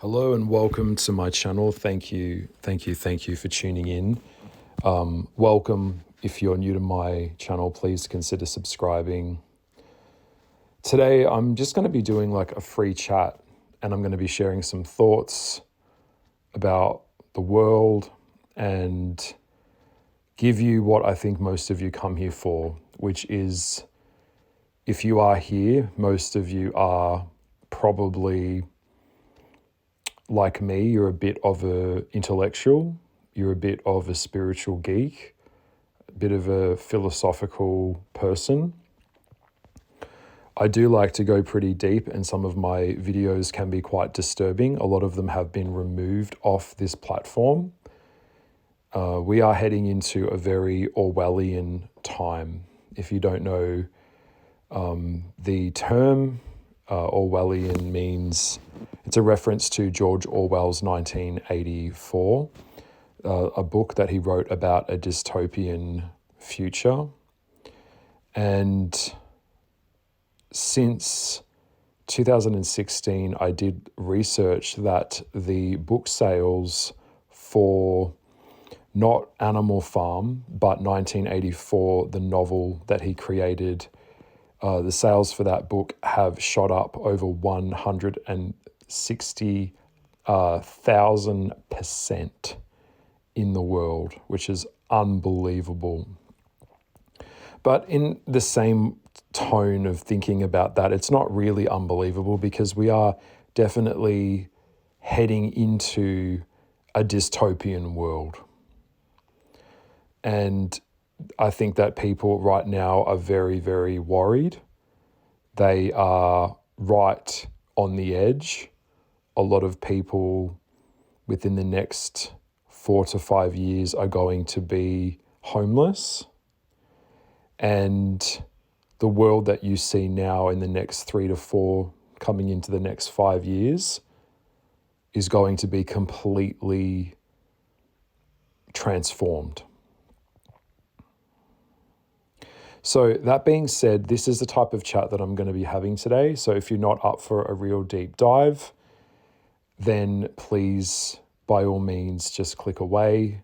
Hello and welcome to my channel. Thank you for tuning in. Welcome. If you're new to my channel, please consider subscribing. Today, I'm just going to be doing like a free chat and I'm going to be sharing some thoughts about the world and give you what I think most of you come here for, which is if you are here, most of you are probably like me, you're a bit of an intellectual, you're a bit of a spiritual geek, a bit of a philosophical person. I do like to go pretty deep and some of my videos can be quite disturbing. A lot of them have been removed off this platform. We are heading into a very Orwellian time. If you don't know the term, Orwellian means, it's a reference to George Orwell's 1984, a book that he wrote about a dystopian future. And since 2016, I did research that the book sales for not Animal Farm, but 1984, the novel that he created, the sales for that book have shot up over 160,000% in the world, which is unbelievable. But in the same tone of thinking about that, it's not really unbelievable because we are definitely heading into a dystopian world. And I think that people right now are very, very worried. They are right on the edge. A lot of people within the next 4 to 5 years are going to be homeless. And the world that you see now in the next 3 to 4, coming into the next 5 years, is going to be completely transformed. So that being said, this is the type of chat that I'm going to be having today. So if you're not up for a real deep dive, then please, by all means, just click away.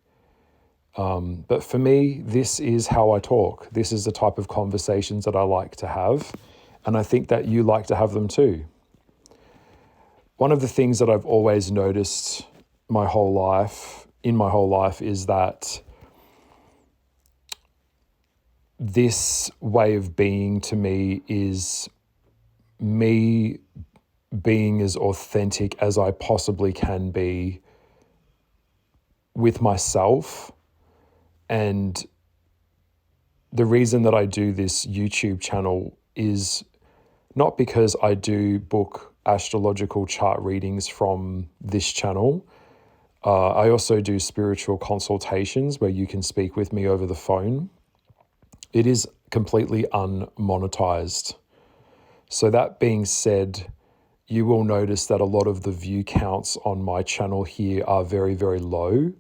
But for me, this is how I talk. This is the type of conversations that I like to have. And I think that you like to have them too. One of the things that I've always noticed in my whole life is that this way of being to me is me being as authentic as I possibly can be with myself. And the reason that I do this YouTube channel is not because I do book astrological chart readings from this channel. I also do spiritual consultations where you can speak with me over the phone. It is completely unmonetized. So that being said, you will notice that a lot of the view counts on my channel here are very, very low,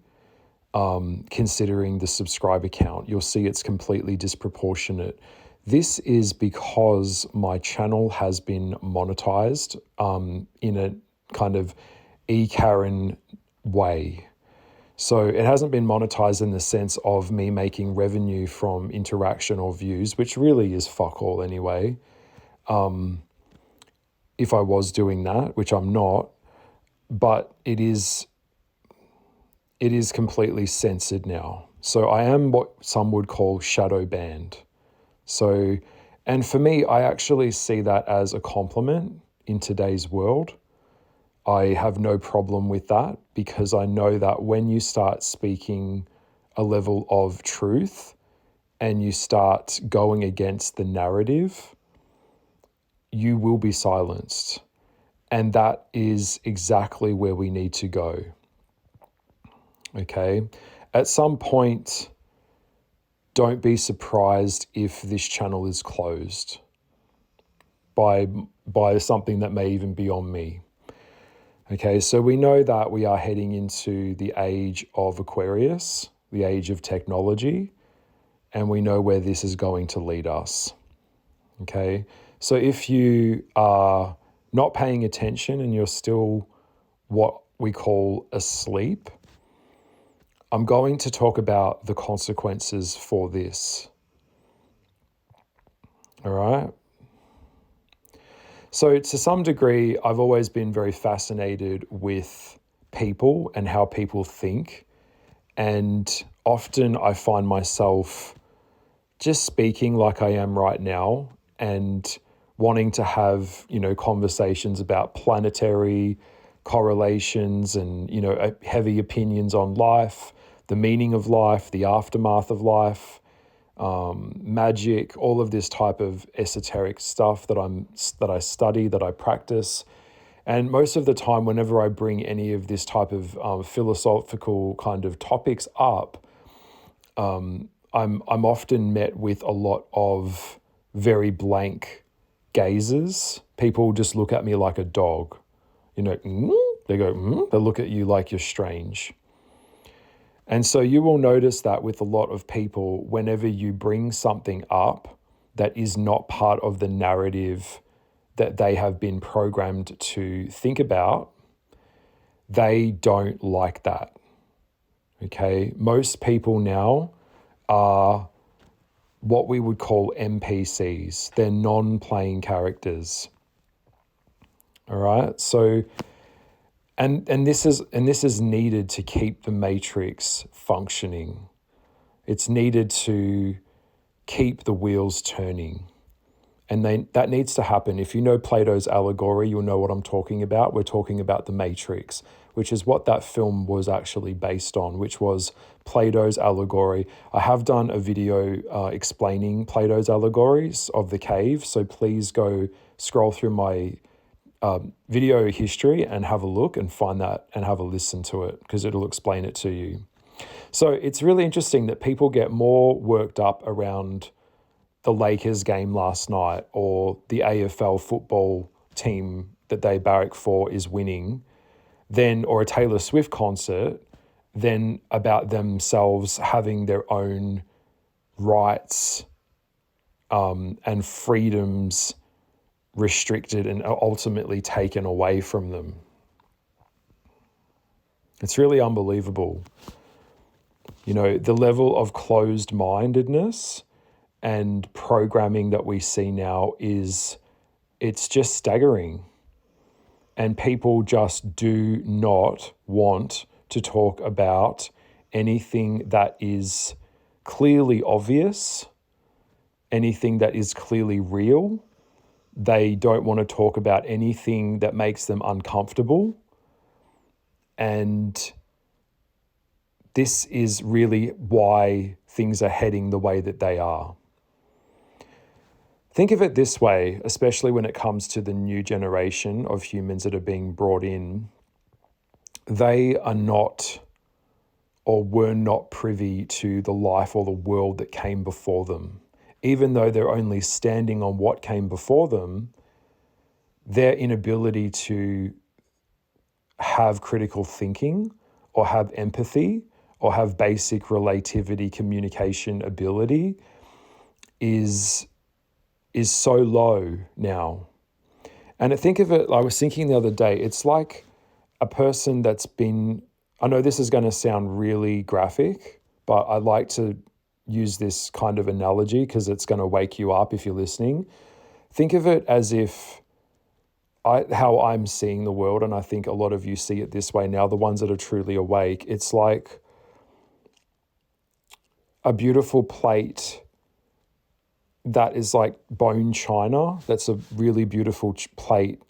considering the subscriber count. You'll see it's completely disproportionate. This is because my channel has been monetized in a kind of e-Karen way. So it hasn't been monetized in the sense of me making revenue from interaction or views, which really is fuck all anyway. If I was doing that, which I'm not, but it is completely censored now. So I am what some would call shadow banned. So, and for me, I actually see that as a compliment in today's world. I have no problem with that because I know that when you start speaking a level of truth and you start going against the narrative, you will be silenced. And that is exactly where we need to go. Okay? At some point, don't be surprised if this channel is closed by something that may even be on me. Okay, so we know that we are heading into the age of Aquarius, the age of technology, and we know where this is going to lead us. Okay, so if you are not paying attention and you're still what we call asleep, I'm going to talk about the consequences for this. All right? So to some degree, I've always been very fascinated with people and how people think. And often I find myself just speaking like I am right now and wanting to have, conversations about planetary correlations and, heavy opinions on life, the meaning of life, the aftermath of life, magic, all of this type of esoteric stuff that I study, that I practice. And most of the time, whenever I bring any of this type of philosophical kind of topics up, I'm often met with a lot of very blank gazes. People just look at me like a dog. They go, they look at you like you're strange. And so you will notice that with a lot of people, whenever you bring something up that is not part of the narrative that they have been programmed to think about, they don't like that. Okay? Most people now are what we would call NPCs. They're non-playing characters. All right? So and this is needed to keep the matrix functioning. It's needed to keep the wheels turning. And that needs to happen. If you know Plato's allegory, you'll know what I'm talking about. We're talking about the Matrix, which is what that film was actually based on, which was Plato's allegory. I have done a video explaining Plato's allegories of the cave, so please go scroll through my video history and have a look and find that and have a listen to it, because it'll explain it to you. So it's really interesting that people get more worked up around the Lakers game last night or the AFL football team that they barrack for is winning, or a Taylor Swift concert, than about themselves having their own rights and freedoms restricted and ultimately taken away from them. It's really unbelievable. The level of closed-mindedness and programming that we see now it's just staggering. And people just do not want to talk about anything that is clearly obvious, anything that is clearly real. They don't want to talk about anything that makes them uncomfortable. And this is really why things are heading the way that they are. Think of it this way, especially when it comes to the new generation of humans that are being brought in. They are not or were not privy to the life or the world that came before them. Even though they're only standing on what came before them, their inability to have critical thinking or have empathy or have basic relativity communication ability is so low now. And think of it, I was thinking the other day, it's like a person that's been, I know this is going to sound really graphic, but I like to use this kind of analogy because it's going to wake you up if you're listening. Think of it as if how I'm seeing the world, and I think a lot of you see it this way now, the ones that are truly awake, it's like a beautiful plate that is like bone china. That's a really beautiful plate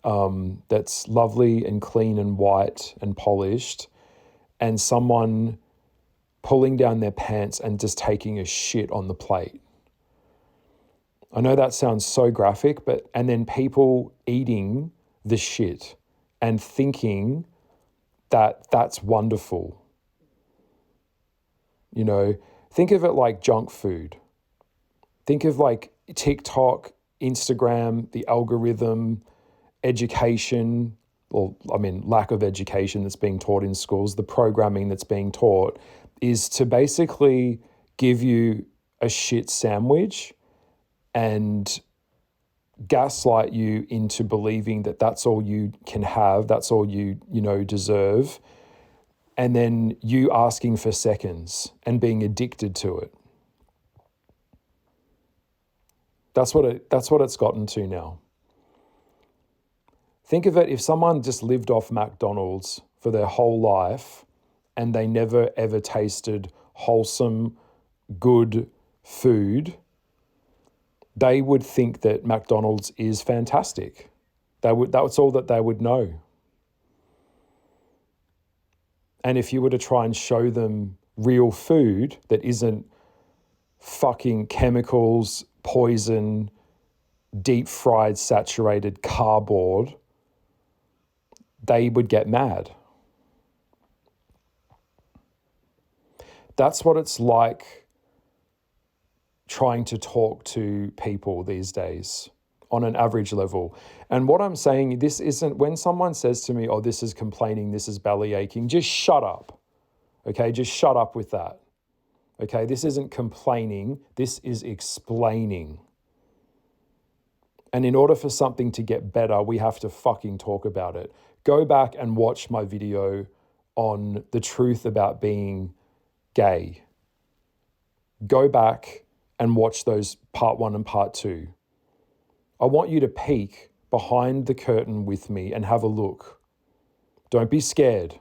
that's lovely and clean and white and polished, and someone pulling down their pants and just taking a shit on the plate. I know that sounds so graphic, and then people eating the shit and thinking that that's wonderful. Think of it like junk food. Think of like TikTok, Instagram, the algorithm, education, lack of education that's being taught in schools, the programming that's being taught is to basically give you a shit sandwich and gaslight you into believing that that's all you can have, that's all you deserve, and then you asking for seconds and being addicted to it. That's what it's gotten to now. Think of it, if someone just lived off McDonald's for their whole life and they never ever tasted wholesome, good food, they would think that McDonald's is fantastic. That's all that they would know. And if you were to try and show them real food that isn't fucking chemicals, poison, deep fried, saturated cardboard, they would get mad. That's what it's like trying to talk to people these days on an average level. And what I'm saying, this isn't, when someone says to me, oh, this is complaining, this is belly aching, just shut up. Okay, just shut up with that. Okay, this isn't complaining, this is explaining. And in order for something to get better, we have to fucking talk about it. Go back and watch my video on the truth about being gay. Go back and watch those part 1 and part 2. I want you to peek behind the curtain with me and have a look. Don't be scared.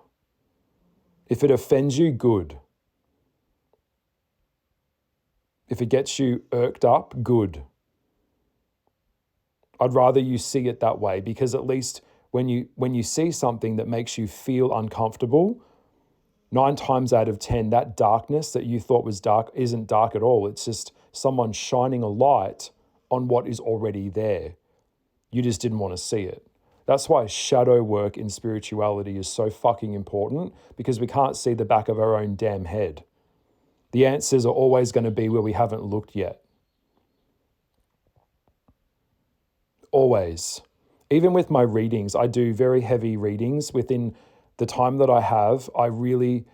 If it offends you, good. If it gets you irked up, good. I'd rather you see it that way, because at least when you see something that makes you feel uncomfortable, 9 times out of 10, that darkness that you thought was dark isn't dark at all. It's just someone shining a light on what is already there. You just didn't want to see it. That's why shadow work in spirituality is so fucking important, because we can't see the back of our own damn head. The answers are always going to be where we haven't looked yet. Always. Even with my readings, I do very heavy readings. Within the time that I have, I really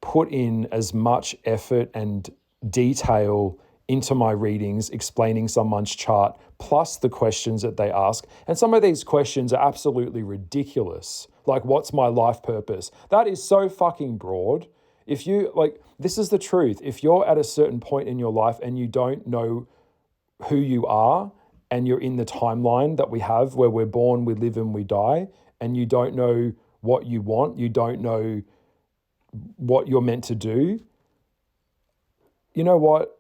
put in as much effort and detail into my readings, explaining someone's chart, plus the questions that they ask. And some of these questions are absolutely ridiculous. Like, what's my life purpose? That is so fucking broad. If you, this is the truth. If you're at a certain point in your life and you don't know who you are, and you're in the timeline that we have where we're born, we live and we die, and you don't know what you want, you don't know what you're meant to do, you know what?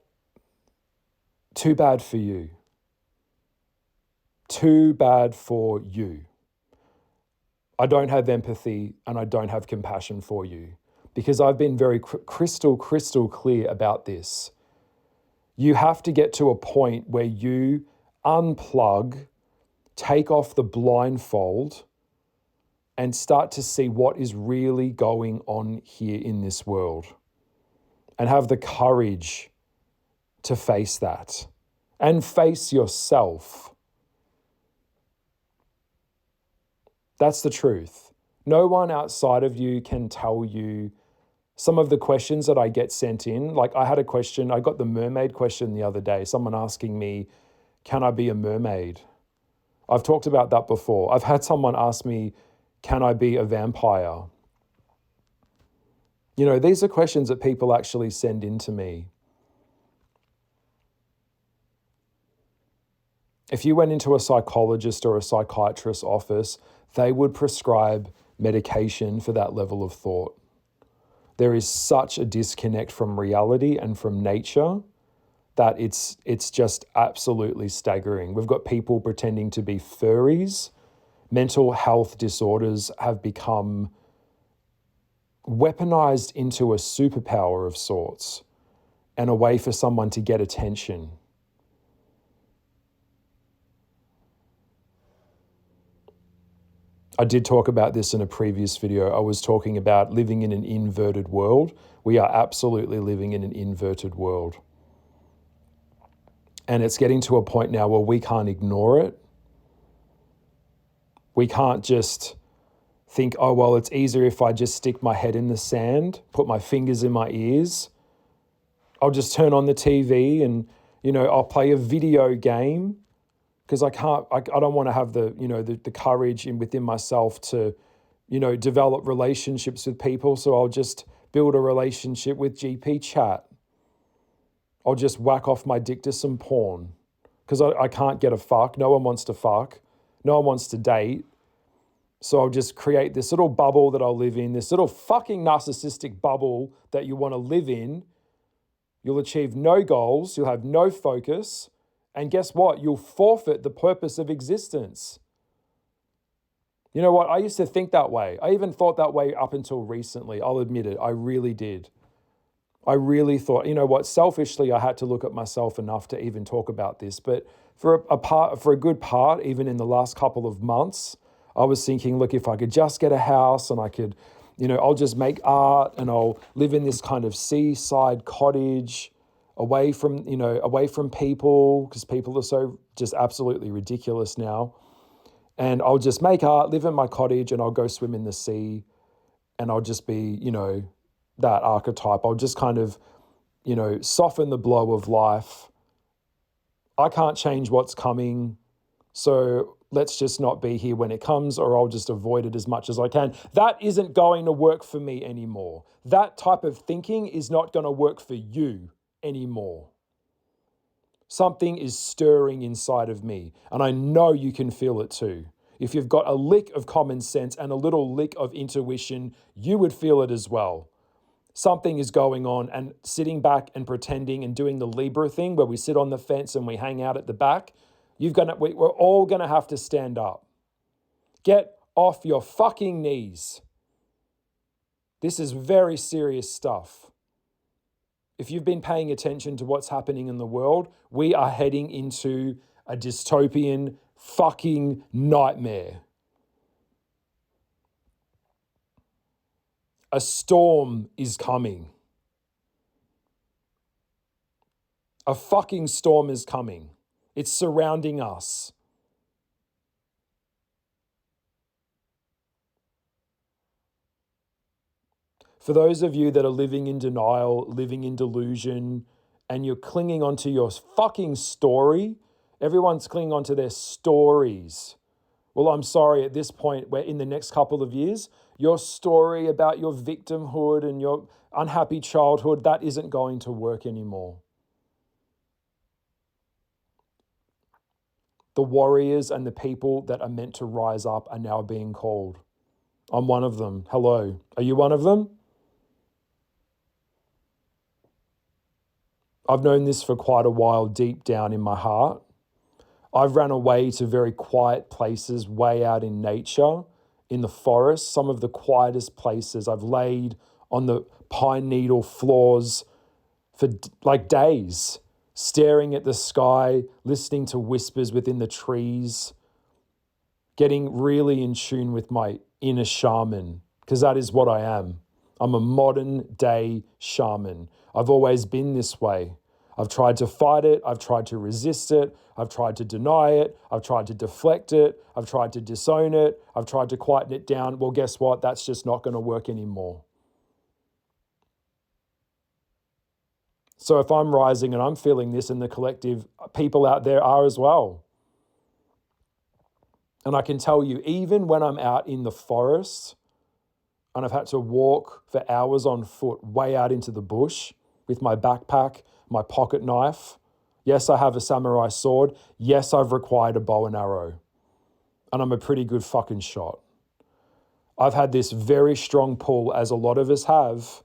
Too bad for you. Too bad for you. I don't have empathy and I don't have compassion for you, because I've been very crystal clear about this. You have to get to a point where you unplug, take off the blindfold, and start to see what is really going on here in this world, and have the courage to face that and face yourself. That's the truth. No one outside of you can tell you. Some of the questions that I get sent in, like I had a question, I got the mermaid question the other day, someone asking me, can I be a mermaid? I've talked about that before. I've had someone ask me, can I be a vampire? You know, these are questions that people actually send in to me. If you went into a psychologist or a psychiatrist's office, they would prescribe medication for that level of thought. There is such a disconnect from reality and from nature that it's just absolutely staggering. We've got people pretending to be furries. Mental health disorders have become weaponized into a superpower of sorts, and a way for someone to get attention. I did talk about this in a previous video. I was talking about living in an inverted world. We are absolutely living in an inverted world. And it's getting to a point now where we can't ignore it. We can't just think, oh, well, it's easier if I just stick my head in the sand, put my fingers in my ears. I'll just turn on the TV and, I'll play a video game. because I don't want to have the courage within myself to, develop relationships with people. So I'll just build a relationship with GP chat. I'll just whack off my dick to some porn because I can't get a fuck. No one wants to fuck. No one wants to date. So I'll just create this little bubble that I'll live in, this little fucking narcissistic bubble that you want to live in. You'll achieve no goals. You'll have no focus. And guess what? You'll forfeit the purpose of existence. You know what? I used to think that way. I even thought that way up until recently. I'll admit it. I really did. I really thought, you know what? Selfishly, I had to look at myself enough to even talk about this. But for a good part, even in the last couple of months, I was thinking, look, if I could just get a house and I could, I'll just make art and I'll live in this kind of seaside cottage away from people, because people are so just absolutely ridiculous now. And I'll just make art, live in my cottage, and I'll go swim in the sea, and I'll just be, that archetype. I'll just kind of, soften the blow of life. I can't change what's coming, so let's just not be here when it comes, or I'll just avoid it as much as I can. That isn't going to work for me anymore. That type of thinking is not going to work for you anymore. Something is stirring inside of me, and I know you can feel it too. If you've got a lick of common sense and a little lick of intuition, you would feel it as well. Something is going on, and sitting back and pretending and doing the Libra thing where we sit on the fence and we hang out at the back, we're all going to have to stand up. Get off your fucking knees. This is very serious stuff. If you've been paying attention to what's happening in the world, we are heading into a dystopian fucking nightmare. A storm is coming. A fucking storm is coming. It's surrounding us. For those of you that are living in denial, living in delusion, and you're clinging onto your fucking story, everyone's clinging onto their stories. Well, I'm sorry, at this point, where in the next couple of years, your story about your victimhood and your unhappy childhood, that isn't going to work anymore. The warriors and the people that are meant to rise up are now being called. I'm one of them. Hello. Are you one of them? I've known this for quite a while deep down in my heart. I've ran away to very quiet places way out in nature, in the forest, some of the quietest places. I've laid on the pine needle floors for like days, staring at the sky, listening to whispers within the trees, getting really in tune with my inner shaman, because that is what I am. I'm a modern day shaman. I've always been this way. I've tried to fight it. I've tried to resist it. I've tried to deny it. I've tried to deflect it. I've tried to disown it. I've tried to quieten it down. Well, guess what? That's just not going to work anymore. So if I'm rising and I'm feeling this, and the collective people out there are as well. And I can tell you, even when I'm out in the forest and I've had to walk for hours on foot way out into the bush with my backpack, my pocket knife. Yes, I have a samurai sword. Yes, I've required a bow and arrow. And I'm a pretty good fucking shot. I've had this very strong pull, as a lot of us have,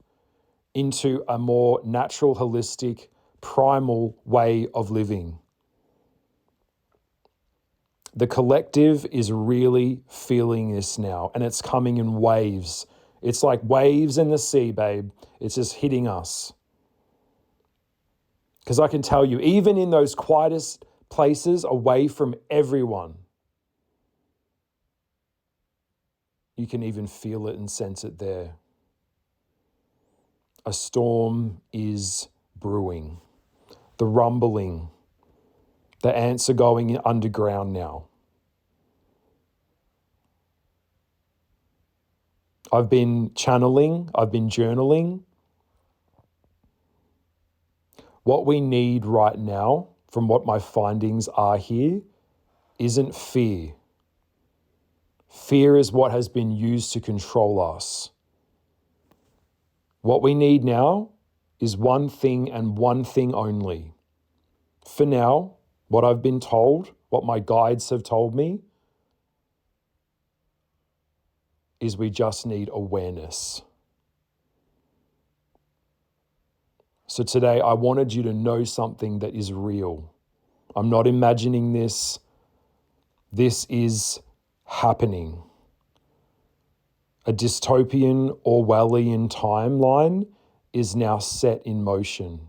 into a more natural, holistic, primal way of living. The collective is really feeling this now, and it's coming in waves. It's like waves in the sea, babe. It's just hitting us. Because I can tell you, even in those quietest places away from everyone, you can even feel it and sense it there. A storm is brewing. The rumbling. The ants are going underground now. I've been channeling, I've been journaling. What we need right now, from what my findings are here, isn't fear. Fear is what has been used to control us. What we need now is one thing and one thing only. For now, what I've been told, what my guides have told me, is we just need awareness. So today I wanted you to know something that is real. I'm not imagining this. This is happening. A dystopian Orwellian timeline is now set in motion.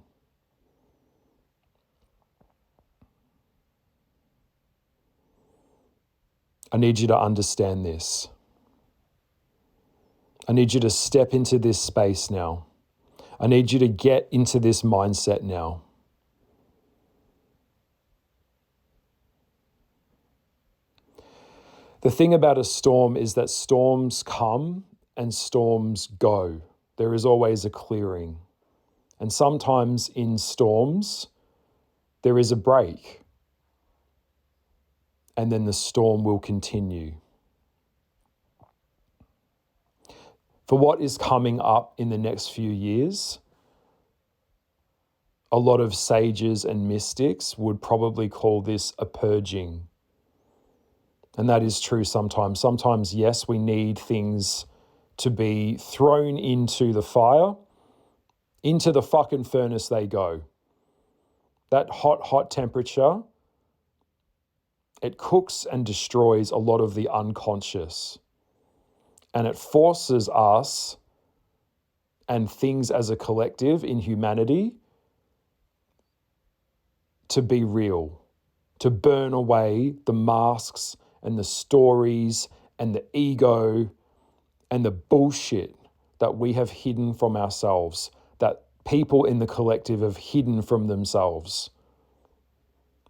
I need you to understand this. I need you to step into this space now. I need you to get into this mindset now. The thing about a storm is that storms come and storms go. There is always a clearing. And sometimes in storms, there is a break. And then the storm will continue. For what is coming up in the next few years, a lot of sages and mystics would probably call this a purging. And that is true sometimes. Sometimes, yes, we need things to be thrown into the fire. Into the fucking furnace they go. That hot temperature, it cooks and destroys a lot of the unconscious. And it forces us and things as a collective in humanity to be real, to burn away the masks and the stories and the ego and the bullshit that we have hidden from ourselves, that people in the collective have hidden from themselves.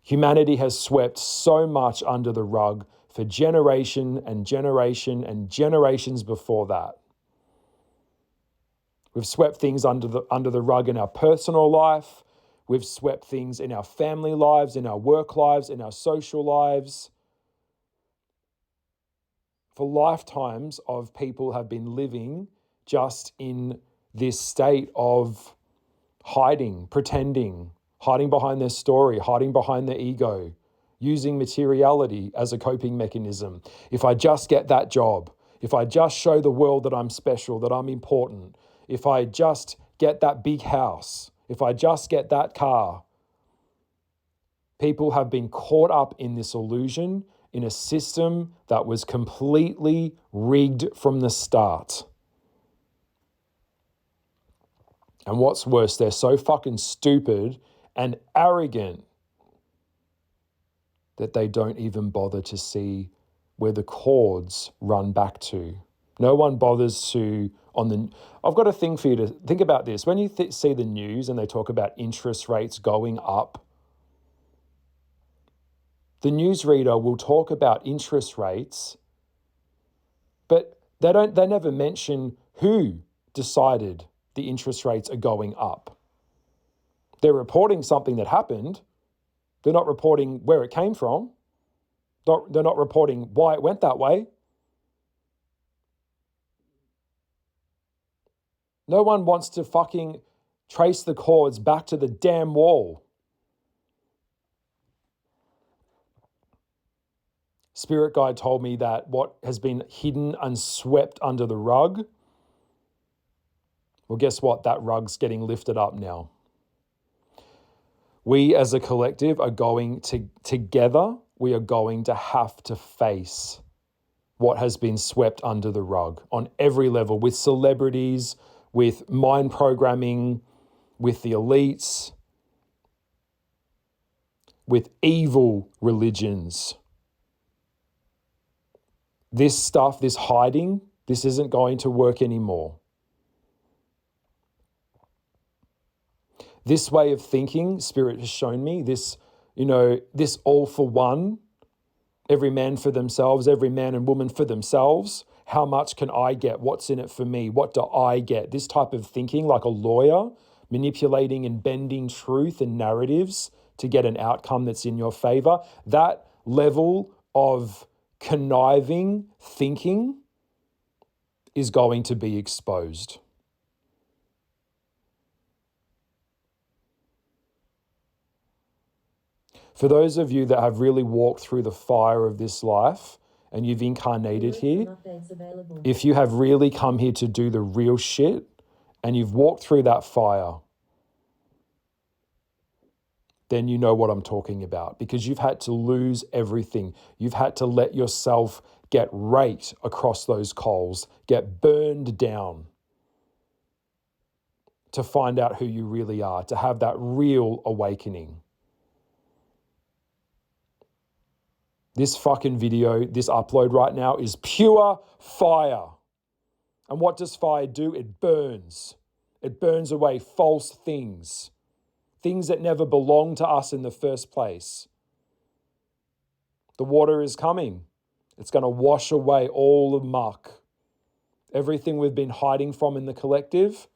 Humanity has swept so much under the rug for generation and generation and generations before that. We've swept things under the rug in our personal life. We've swept things in our family lives, in our work lives, in our social lives. For lifetimes of people have been living just in this state of hiding, pretending, hiding behind their story, hiding behind their ego, using materiality as a coping mechanism. If I just get that job, if I just show the world that I'm special, that I'm important, if I just get that big house, if I just get that car. People have been caught up in this illusion in a system that was completely rigged from the start. And what's worse, they're so fucking stupid and arrogant that they don't even bother to see where the cords run back to. No one bothers to, I've got a thing for you to think about this. When you see the news and they talk about interest rates going up, the newsreader will talk about interest rates, but they never mention who decided the interest rates are going up. They're reporting something that happened. They're not reporting where it came from. They're not reporting why it went that way. No one wants to fucking trace the cords back to the damn wall. Spirit guide told me that what has been hidden and swept under the rug, well, guess what? That rug's getting lifted up now. We as a collective are going to, together, we are going to have to face what has been swept under the rug on every level, with celebrities, with mind programming, with the elites, with evil religions. This stuff, this hiding, this isn't going to work anymore. This way of thinking, Spirit has shown me, this all for one, every man for themselves, every man and woman for themselves. How much can I get? What's in it for me? What do I get? This type of thinking, like a lawyer, manipulating and bending truth and narratives to get an outcome that's in your favor, that level of conniving thinking is going to be exposed. For those of you that have really walked through the fire of this life and you've incarnated here, if you have really come here to do the real shit and you've walked through that fire, then you know what I'm talking about, because you've had to lose everything. You've had to let yourself get raked across those coals, get burned down to find out who you really are, to have that real awakening. This fucking video, this upload right now is pure fire. And what does fire do? It burns. It burns away false things. Things that never belonged to us in the first place. The water is coming. It's going to wash away all the muck. Everything we've been hiding from in the collective.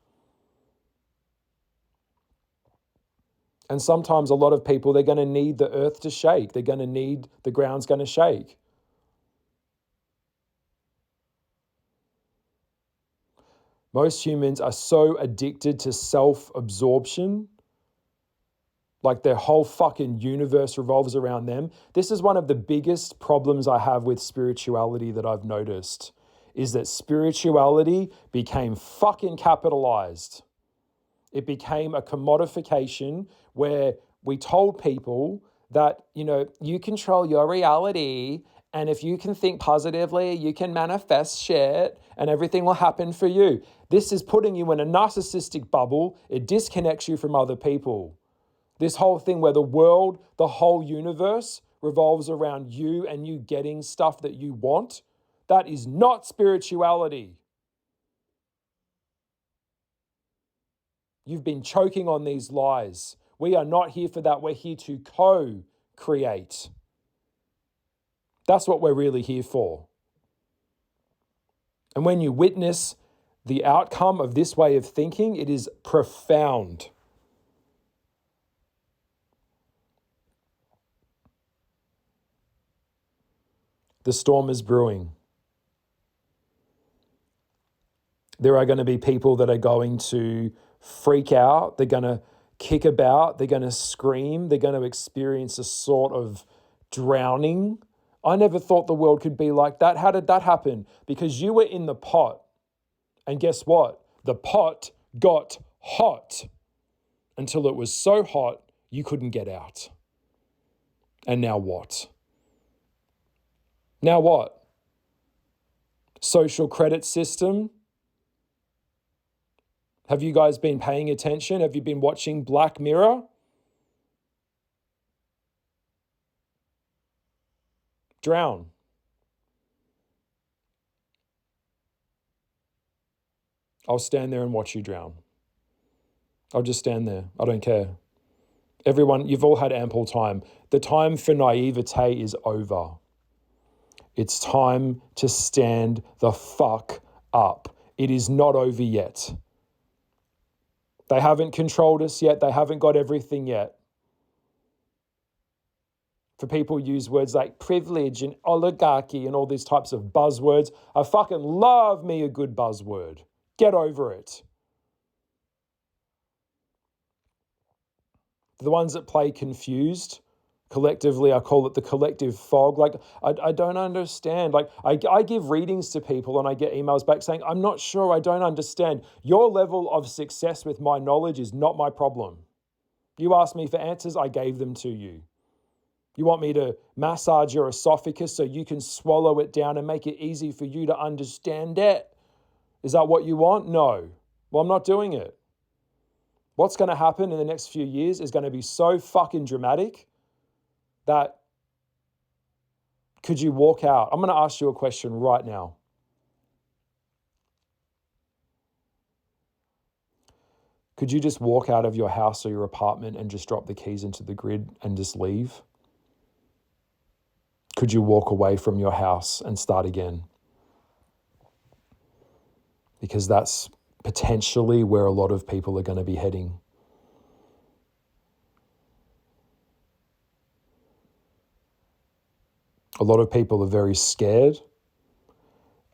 And sometimes a lot of people, they're going to need the earth to shake. They're going to need, the ground's going to shake. Most humans are so addicted to self-absorption, like their whole fucking universe revolves around them. This is one of the biggest problems I have with spirituality that I've noticed, is that spirituality became fucking capitalized. It became a commodification where we told people that, you know, you control your reality, and if you can think positively, you can manifest shit and everything will happen for you. This is putting you in a narcissistic bubble. It disconnects you from other people. This whole thing where the world, the whole universe revolves around you and you getting stuff that you want, that is not spirituality. You've been choking on these lies. We are not here for that. We're here to co-create. That's what we're really here for. And when you witness the outcome of this way of thinking, it is profound. The storm is brewing. There are going to be people that are going to freak out. They're going to kick about. They're going to scream. They're going to experience a sort of drowning. I never thought the world could be like that. How did that happen? Because you were in the pot. And guess what? The pot got hot until it was so hot you couldn't get out. And now what? Now what? Social credit system. Have you guys been paying attention? Have you been watching Black Mirror? Drown. I'll stand there and watch you drown. I'll just stand there. I don't care. Everyone, you've all had ample time. The time for naivete is over. It's time to stand the fuck up. It is not over yet. They haven't controlled us yet. They haven't got everything yet. For people who use words like privilege and oligarchy and all these types of buzzwords, I fucking love me a good buzzword. Get over it. The ones that play confused, collectively, I call it the collective fog. Like, I don't understand. Like, I give readings to people and I get emails back saying, I'm not sure, I don't understand. Your level of success with my knowledge is not my problem. You asked me for answers, I gave them to you. You want me to massage your esophagus so you can swallow it down and make it easy for you to understand it? Is that what you want? No. Well, I'm not doing it. What's going to happen in the next few years is going to be so fucking dramatic that could you walk out? I'm going to ask you a question right now. Could you just walk out of your house or your apartment and just drop the keys into the grid and just leave? Could you walk away from your house and start again? Because that's potentially where a lot of people are going to be heading. A lot of people are very scared.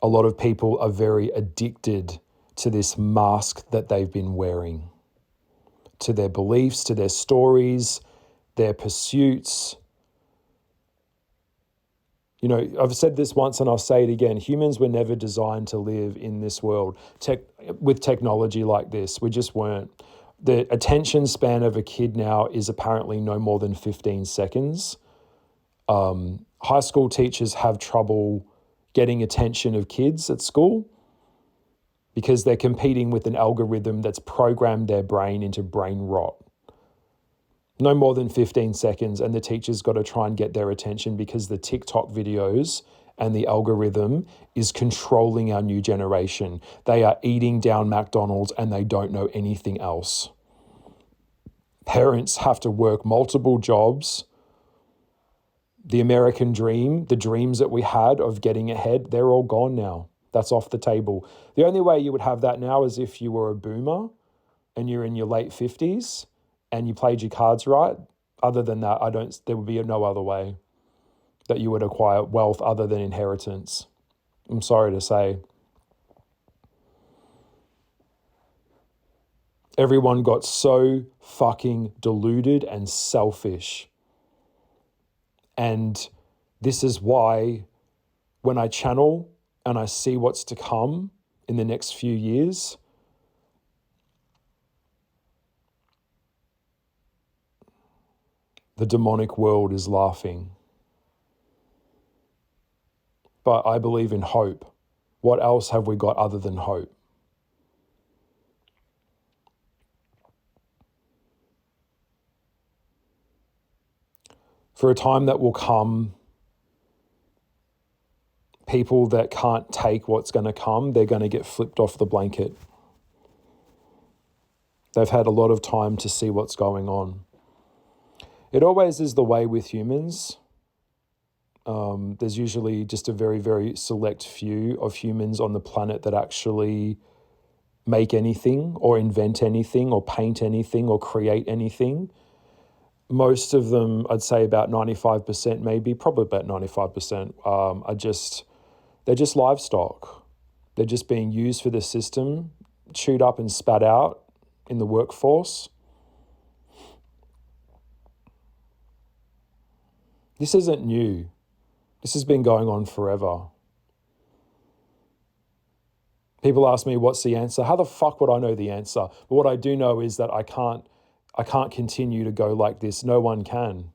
A lot of people are very addicted to this mask that they've been wearing, to their beliefs, to their stories, their pursuits. You know, I've said this once and I'll say it again. Humans were never designed to live in this world with technology like this. We just weren't. The attention span of a kid now is apparently no more than 15 seconds. High school teachers have trouble getting attention of kids at school because they're competing with an algorithm that's programmed their brain into brain rot. No more than 15 seconds, and the teacher's got to try and get their attention because the TikTok videos and the algorithm is controlling our new generation. They are eating down McDonald's and they don't know anything else. Parents have to work multiple jobs. The American dream, the dreams that we had of getting ahead, they're all gone now. That's off the table. The only way you would have that now is if you were a boomer and you're in your late 50s and you played your cards right. Other than that, there would be no other way that you would acquire wealth other than inheritance. I'm sorry to say. Everyone got so fucking deluded and selfish. And this is why when I channel and I see what's to come in the next few years, the demonic world is laughing. But I believe in hope. What else have we got other than hope? For a time that will come, people that can't take what's going to come, they're going to get flipped off the blanket. They've had a lot of time to see what's going on. It always is the way with humans. There's usually just a very, very select few of humans on the planet that actually make anything or invent anything or paint anything or create anything. Most of them, I'd say about 95%, maybe, probably about 95%, they're just livestock. They're just being used for the system, chewed up and spat out in the workforce. This isn't new. This has been going on forever. People ask me, what's the answer? How the fuck would I know the answer? But what I do know is that I can't continue to go like this. No one can.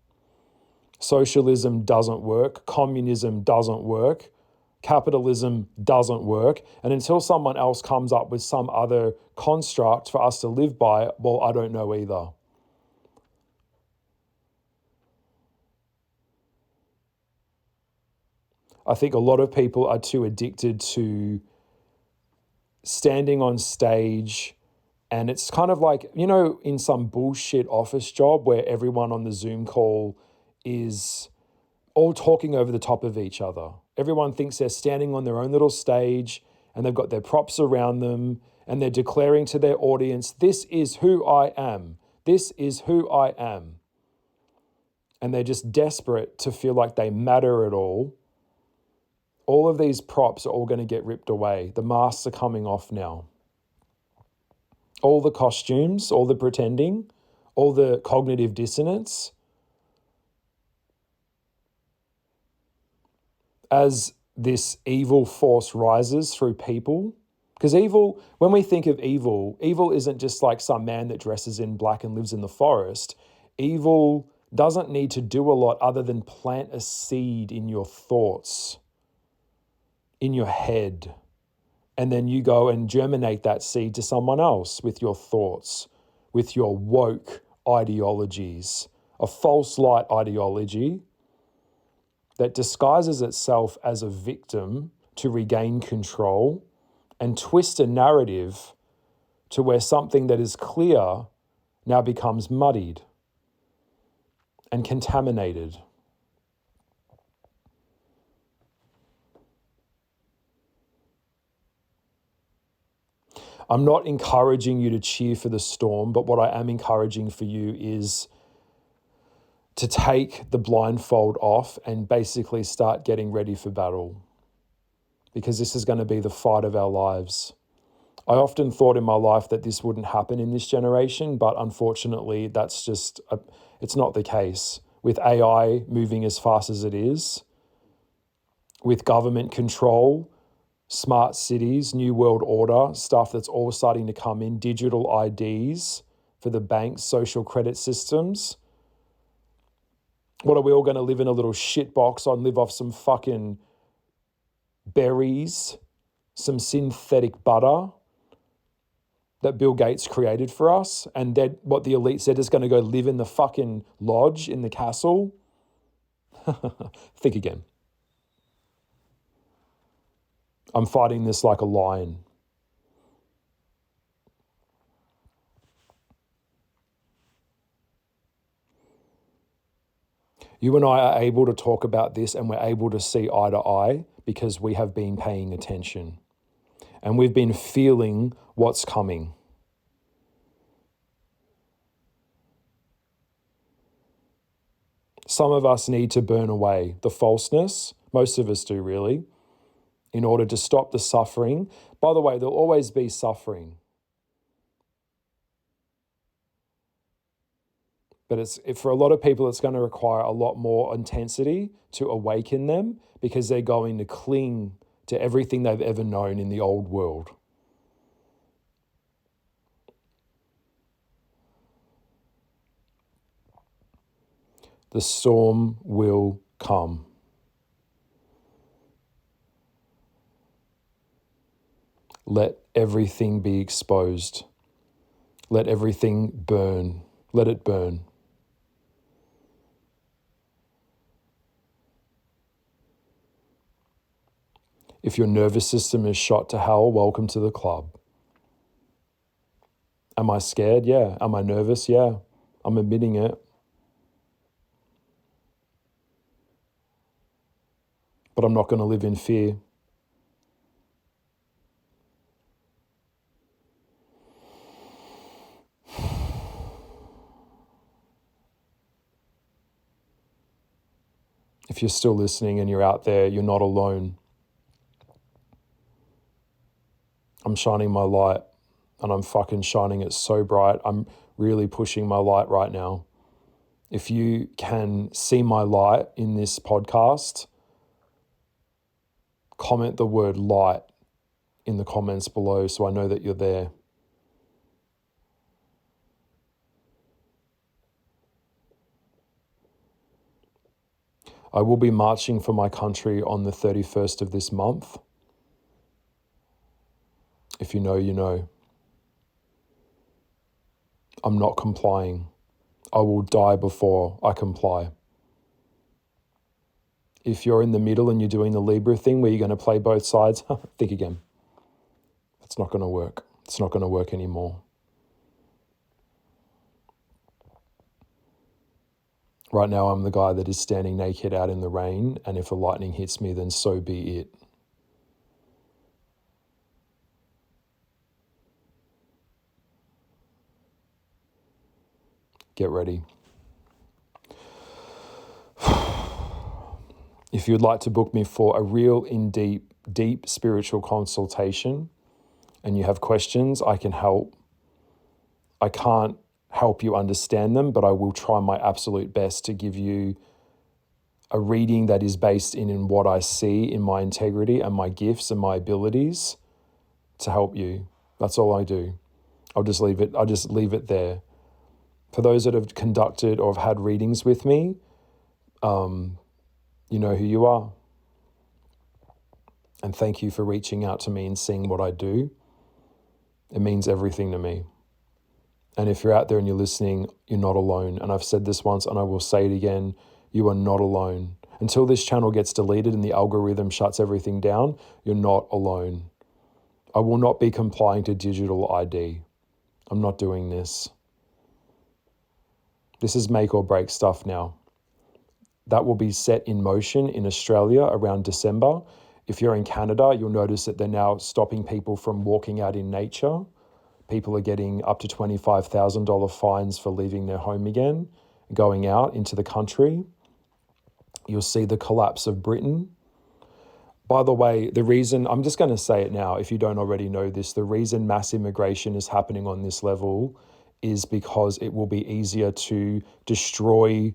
Socialism doesn't work. Communism doesn't work. Capitalism doesn't work. And until someone else comes up with some other construct for us to live by, well, I don't know either. I think a lot of people are too addicted to standing on stage, and it's kind of like, you know, in some bullshit office job where everyone on the Zoom call is all talking over the top of each other. Everyone thinks they're standing on their own little stage and they've got their props around them and they're declaring to their audience, this is who I am. This is who I am. And they're just desperate to feel like they matter at all. All of these props are all going to get ripped away. The masks are coming off now. All the costumes, all the pretending, all the cognitive dissonance. As this evil force rises through people, because evil, when we think of evil, evil isn't just like some man that dresses in black and lives in the forest. Evil doesn't need to do a lot other than plant a seed in your thoughts, in your head, and then you go and germinate that seed to someone else with your thoughts, with your woke ideologies, a false light ideology that disguises itself as a victim to regain control and twist a narrative to where something that is clear now becomes muddied and contaminated. I'm not encouraging you to cheer for the storm, but what I am encouraging for you is to take the blindfold off and basically start getting ready for battle, because this is going to be the fight of our lives. I often thought in my life that this wouldn't happen in this generation, but unfortunately it's not the case. With AI moving as fast as it is, with government control, smart cities, new world order, stuff that's all starting to come in, digital IDs for the banks, social credit systems. What are we all going to live in a little shit box on, live off some fucking berries, some synthetic butter that Bill Gates created for us, and that what the elite said is going to go live in the fucking lodge in the castle? Think again. I'm fighting this like a lion. You and I are able to talk about this, and we're able to see eye to eye because we have been paying attention and we've been feeling what's coming. Some of us need to burn away the falseness, most of us do really, in order to stop the suffering. By the way, there'll always be suffering. But for a lot of people, it's going to require a lot more intensity to awaken them, because they're going to cling to everything they've ever known in the old world. The storm will come. Let everything be exposed. Let everything burn. Let it burn. If your nervous system is shot to hell, welcome to the club. Am I scared? Yeah. Am I nervous? Yeah. I'm admitting it. But I'm not going to live in fear. If you're still listening and you're out there, you're not alone. I'm shining my light, and I'm fucking shining it so bright. I'm really pushing my light right now. If you can see my light in this podcast, comment the word light in the comments below so I know that you're there. I will be marching for my country on the 31st of this month. If you know, you know. I'm not complying. I will die before I comply. If you're in the middle and you're doing the Libra thing where you're going to play both sides, think again. It's not going to work. It's not going to work anymore. Right now, I'm the guy that is standing naked out in the rain, and if a lightning hits me, then so be it. Get ready. If you'd like to book me for a real deep spiritual consultation and you have questions, I can help. I can't help you understand them, but I will try my absolute best to give you a reading that is based in what I see, in my integrity and my gifts and my abilities to help you. That's all I do. I'll just leave it there. For those that have conducted or have had readings with me, you know who you are. And thank you for reaching out to me and seeing what I do. It means everything to me. And if you're out there and you're listening, you're not alone. And I've said this once and I will say it again, you are not alone. Until this channel gets deleted and the algorithm shuts everything down, you're not alone. I will not be complying to digital ID. I'm not doing this. This is make or break stuff now. That will be set in motion in Australia around December. If you're in Canada, you'll notice that they're now stopping people from walking out in nature. People are getting up to $25,000 fines for leaving their home again. going out into the country. You'll see the collapse of Britain. By the way, the reason, I'm just going to say it now, if you don't already know this, the reason mass immigration is happening on this level is because it will be easier to destroy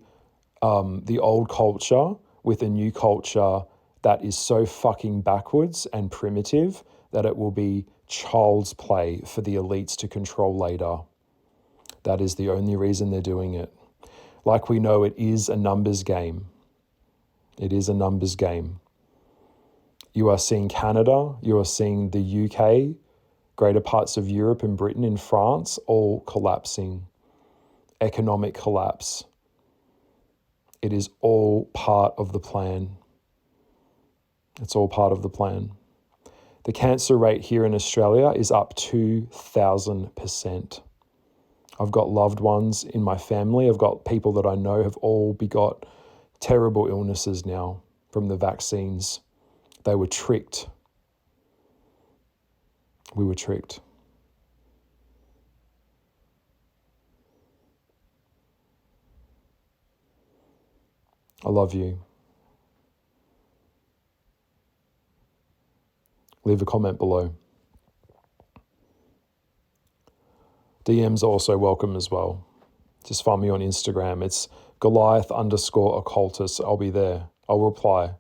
the old culture with a new culture that is so fucking backwards and primitive that it will be child's play for the elites to control later. That is the only reason they're doing it. Like we know, it is a numbers game. It is a numbers game. You are seeing Canada, you are seeing the UK, greater parts of Europe and Britain and France all collapsing. Economic collapse. It is all part of the plan. It's all part of the plan. The cancer rate here in Australia is up 2,000%. I've got loved ones in my family. I've got people that I know have all begot terrible illnesses now from the vaccines. They were tricked. We were tricked. I love you. Leave a comment below. DMs are also welcome as well. Just find me on Instagram. It's Goliath_occultus. I'll be there. I'll reply.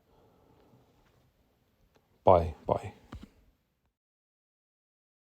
Bye.